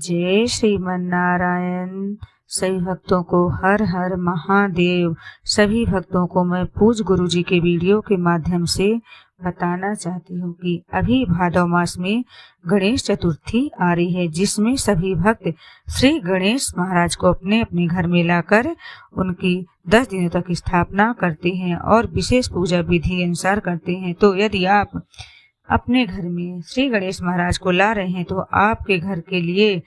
जय श्रीमन नारायण। सभी भक्तों को हर हर महादेव। सभी भक्तों को मैं पूज्य गुरु जी के वीडियो के माध्यम से बताना चाहती हूँ कि अभी भादव मास में गणेश चतुर्थी आ रही है, जिसमें सभी भक्त श्री गणेश महाराज को अपने अपने घर में लाकर उनकी 10 दिनों तक स्थापना करते हैं और विशेष पूजा विधि अनुसार करते हैं। तो यदि आप अपने घर में श्री गणेश महाराज को ला रहे हैं तो आपके घर के लिए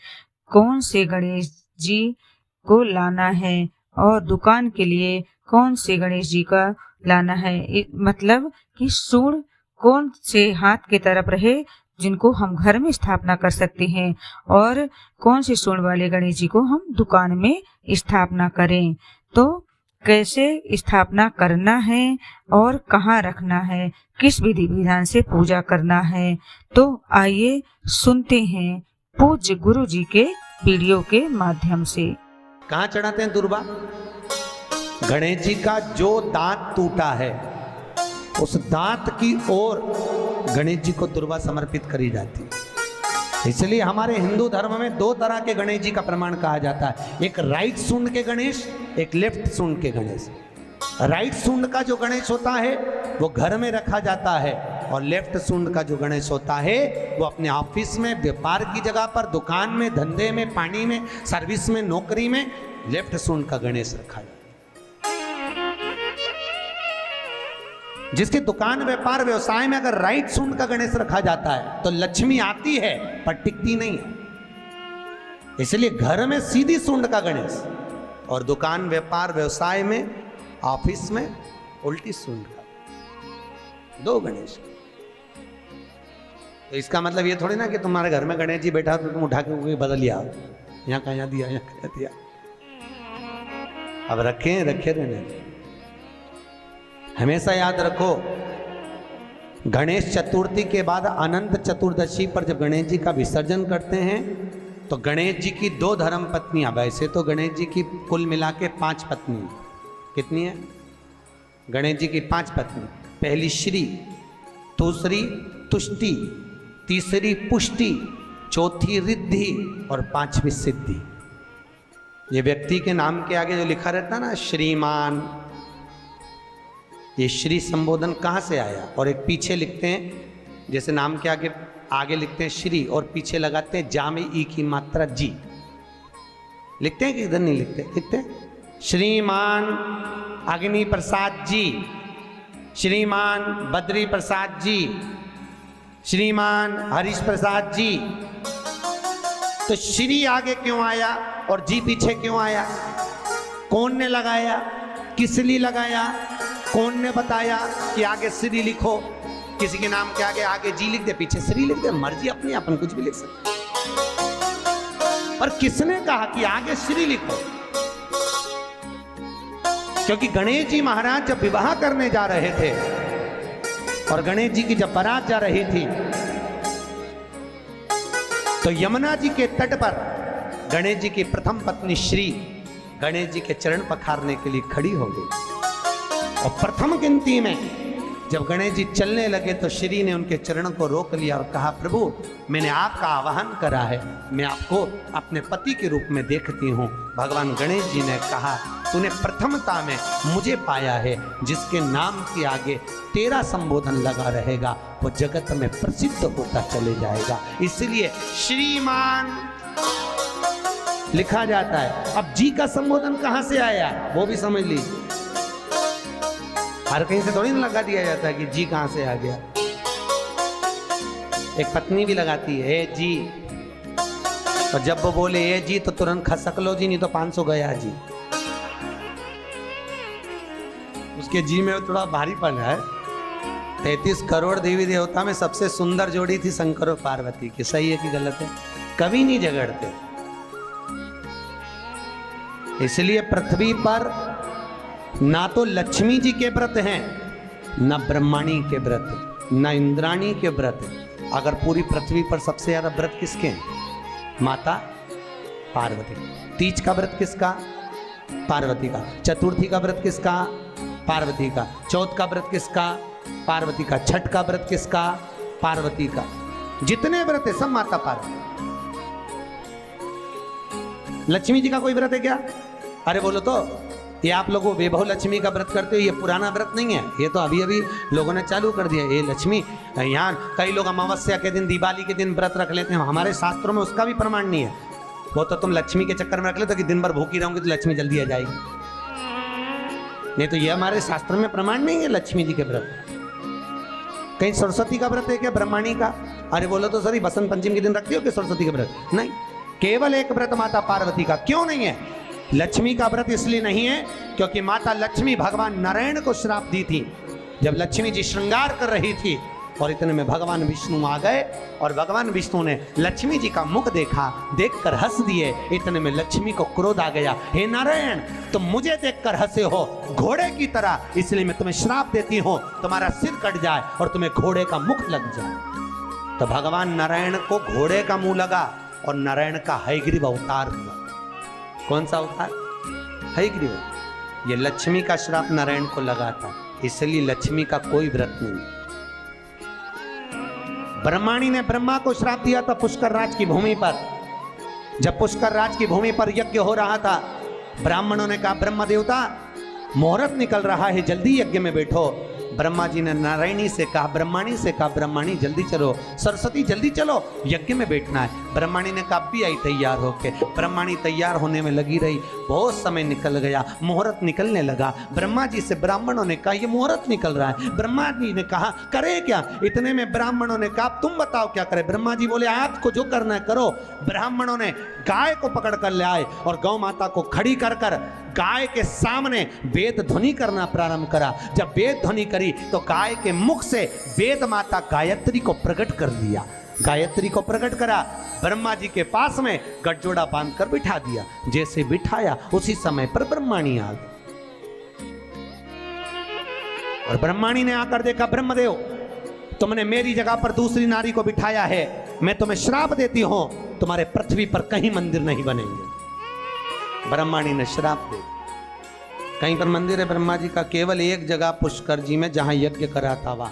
कौन से गणेश जी को लाना है और दुकान के लिए कौन से गणेश जी का लाना है, मतलब कि सूंड कौन से हाथ की तरफ रहे जिनको हम घर में स्थापना कर सकते हैं और कौन से सूंड वाले गणेश जी को हम दुकान में स्थापना करें। तो कैसे स्थापना करना है और कहाँ रखना है, किस विधि विधान से पूजा करना है, तो आइए सुनते हैं पूज्य गुरु जी के वीडियो के माध्यम से। कहाँ चढ़ाते हैं दुर्वा? गणेश जी का जो दांत टूटा है उस दांत की ओर गणेश जी को दुर्वा समर्पित करी जाती है। इसलिए हमारे हिंदू धर्म में 2 तरह के गणेश जी का प्रमाण कहा जाता है, एक राइट सूंड के गणेश, एक लेफ्ट सूंड के गणेश। राइट सूंड का जो गणेश होता है वो घर में रखा जाता है और लेफ्ट सूंड का जो गणेश होता है वो अपने ऑफिस में, व्यापार की जगह पर, दुकान में, धंधे में, पानी में, सर्विस में, नौकरी में लेफ्ट सूंड का गणेश रखा जाता है। जिसकी दुकान, व्यापार, व्यवसाय में अगर राइट सूंड का गणेश रखा जाता है तो लक्ष्मी आती है पर टिकती नहीं है। इसलिए घर में सीधी सूंड का गणेश और दुकान, व्यापार, व्यवसाय में, ऑफिस में उल्टी सूंड का, 2 गणेश। तो इसका मतलब ये थोड़ी ना कि तुम्हारे घर में गणेश जी बैठा तो तुम उठा के बदल लिया, यहाँ कहाँ दिया, यहाँ कहाँ दिया। अब रखे रहने। हमेशा याद रखो, गणेश चतुर्थी के बाद अनंत चतुर्दशी पर जब गणेश जी का विसर्जन करते हैं तो गणेश जी की 2 धर्म पत्नियां, वैसे तो गणेश जी की कुल मिला के 5 पत्नी, कितनी है? गणेश जी की 5 पत्नी। पहली श्री, दूसरी तुष्टि, तीसरी पुष्टि, चौथी रिद्धि और 5वीं सिद्धि। ये व्यक्ति के नाम के आगे जो लिखा रहता है ना श्रीमान, ये श्री संबोधन कहाँ से आया? और एक पीछे लिखते हैं, जैसे नाम के आगे लिखते हैं श्री और पीछे लगाते हैं जा में ई की मात्रा जी। लिखते हैं कि इधर नहीं लिखते? लिखते हैं श्रीमान अग्नि प्रसाद जी, श्रीमान बद्री प्रसाद जी, श्रीमान हरीश प्रसाद जी। तो श्री आगे क्यों आया और जी पीछे क्यों आया? कौन ने लगाया, किस लिए लगाया, कौन ने बताया कि आगे श्री लिखो? किसी के नाम के आगे जी लिख दे, पीछे श्री लिख दे, मर्जी अपनी, अपन कुछ भी लिख सकते। पर किसने कहा कि आगे श्री लिखो? क्योंकि गणेश जी महाराज जब विवाह करने जा रहे थे और गणेश जी की जब बारात जा रही थी तो यमुना जी के तट पर गणेश जी की प्रथम पत्नी श्री गणेश जी के चरण पखारने के लिए खड़ी हो गई। और प्रथम गिनती में जब गणेश जी चलने लगे तो श्री ने उनके चरणों को रोक लिया और कहा, प्रभु मैंने आपका आवाहन करा है, मैं आपको अपने पति के रूप में देखती हूँ। भगवान गणेश जी ने कहा, तूने प्रथमता में मुझे पाया है, जिसके नाम के आगे तेरा संबोधन लगा रहेगा वो जगत में प्रसिद्ध होता चले जाएगा। इसलिए श्रीमान लिखा जाता है। अब जी का संबोधन कहाँ से आया वो भी समझ लीजिए। हर कहीं से थोड़ी ना लगा दिया जाता है कि जी कहां से आ गया। एक पत्नी भी लगाती है ए जी, और जब वो बोले ए जी तो तुरंत खसक लो जी, नहीं तो 500 गया जी। उसके जी में थोड़ा भारीपन है। 33 करोड़ देवी देवता में सबसे सुंदर जोड़ी थी शंकर और पार्वती की। सही है कि गलत है? कभी नहीं झगड़ते। इसलिए पृथ्वी पर ना तो लक्ष्मी जी के व्रत हैं, ना ब्रह्माणी के व्रत, ना इंद्राणी के व्रत। अगर पूरी पृथ्वी पर सबसे ज्यादा व्रत किसके हैं? माता पार्वती। तीज का व्रत किसका? पार्वती का। चतुर्थी का व्रत किसका? पार्वती का। चौथ का व्रत किसका? पार्वती का। छठ का व्रत किसका? पार्वती का। जितने व्रत है सब माता पार्वती। लक्ष्मी जी का कोई व्रत है क्या? अरे बोलो तो, ये आप लोग वैभव लक्ष्मी का व्रत करते हो, ये पुराना व्रत नहीं है, ये तो अभी अभी लोगों ने चालू कर दिया। ये लक्ष्मी, यहाँ कई लोग अमावस्या के दिन, दिवाली के दिन व्रत रख लेते हैं, हमारे शास्त्रों में उसका भी प्रमाण नहीं है। वो तो तुम लक्ष्मी के चक्कर में रख लेते हो कि दिन भर भूखी रहूंगी तो लक्ष्मी जल्दी आ जाएगी, नहीं तो ये हमारे शास्त्र में प्रमाण नहीं है लक्ष्मी जी के व्रत। कहीं सरस्वती का व्रत है क्या, ब्रह्माणी का? अरे बोलो तो सर, बसंत पंचमी के दिन रखती हो कि सरस्वती का व्रत? नहीं, केवल एक व्रत माता पार्वती का। क्यों नहीं है? लक्ष्मी का व्रत इसलिए नहीं है क्योंकि माता लक्ष्मी भगवान नारायण को श्राप दी थी। जब लक्ष्मी जी श्रृंगार कर रही थी और इतने में भगवान विष्णु आ गए और भगवान विष्णु ने लक्ष्मी जी का मुख देखा, देखकर हंस दिए। इतने में लक्ष्मी को क्रोध आ गया, हे नारायण, तुम मुझे देखकर हंसे हो घोड़े की तरह, इसलिए मैं तुम्हें श्राप देती हूं, तुम्हारा सिर कट जाए और तुम्हें घोड़े का मुख लग जाए। तो भगवान नारायण को घोड़े का मुंह लगा और नारायण का हयग्रीव अवतार हुआ। कौन सा अवतार? हयग्रीव। ये लक्ष्मी का श्राप नारायण को लगा था, इसलिए लक्ष्मी का कोई व्रत नहीं। ब्रह्माणी ने ब्रह्मा को श्राप दिया था पुष्कर राज की भूमि पर। जब पुष्कर राज की भूमि पर यज्ञ हो रहा था, ब्राह्मणों ने कहा, ब्रह्म देवता मुहूर्त निकल रहा है, जल्दी यज्ञ में बैठो। ब्रह्मा जी ने नारायणी से कहा, ब्रह्माणी से कहा, ब्रह्माणी जल्दी चलो, सरस्वती जल्दी चलो, यज्ञ में बैठना है। ब्रह्माणी ने कहा, भी आई तैयार होके। ब्रह्माणी तैयार होने में लगी रही, बहुत समय निकल गया, मुहूर्त निकलने लगा। ब्रह्मा जी से ब्राह्मणों ने कहा, ये मुहूर्त निकल रहा है। ब्रह्मा जी ने कहा, करे क्या? इतने में ब्राह्मणों ने कहा, तुम बताओ क्या करे? ब्रह्मा जी बोले, आपको जो करना है करो। ब्राह्मणों ने गाय को पकड़ कर ले आए और गौ माता को खड़ी कर कर गाय के सामने वेद ध्वनि करना प्रारंभ करा। जब वेद ध्वनि करी तो गाय के मुख से वेद माता गायत्री को प्रकट कर दिया। गायत्री को प्रकट करा, ब्रह्मा जी के पास में गठजोड़ा बांधकर बिठा दिया। जैसे बिठाया उसी समय पर ब्रह्माणी आ गई और ब्रह्माणी ने आकर देखा, ब्रह्मदेव, तुमने मेरी जगह पर दूसरी नारी को बिठाया है, मैं तुम्हें श्राप देती हूं, तुम्हारे पृथ्वी पर कहीं मंदिर नहीं बनेंगे। ब्रह्माणी ने श्राप दे। कहीं पर मंदिर है ब्रह्मा जी का? केवल एक जगह पुष्कर जी में, जहां यज्ञ करा था वहां।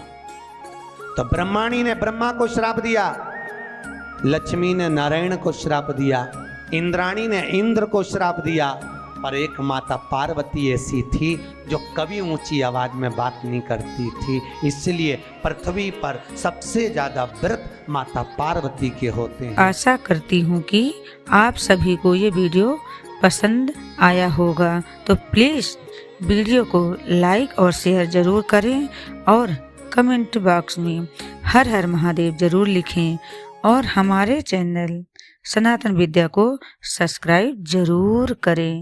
तो ब्रह्माणी ने ब्रह्मा को श्राप दिया, लक्ष्मी ने नारायण को श्राप दिया, इंद्राणी ने इंद्र को श्राप दिया, और एक माता पार्वती ऐसी थी जो कभी ऊंची आवाज में बात नहीं करती थी। इसलिए पृथ्वी पर सबसे ज्यादा व्रत माता पार्वती के होते हैं। आशा करती हूँ कि आप सभी को ये वीडियो पसंद आया होगा, तो प्लीज़ वीडियो को लाइक और शेयर ज़रूर करें और कमेंट बॉक्स में हर हर महादेव ज़रूर लिखें और हमारे चैनल सनातन विद्या को सब्सक्राइब ज़रूर करें।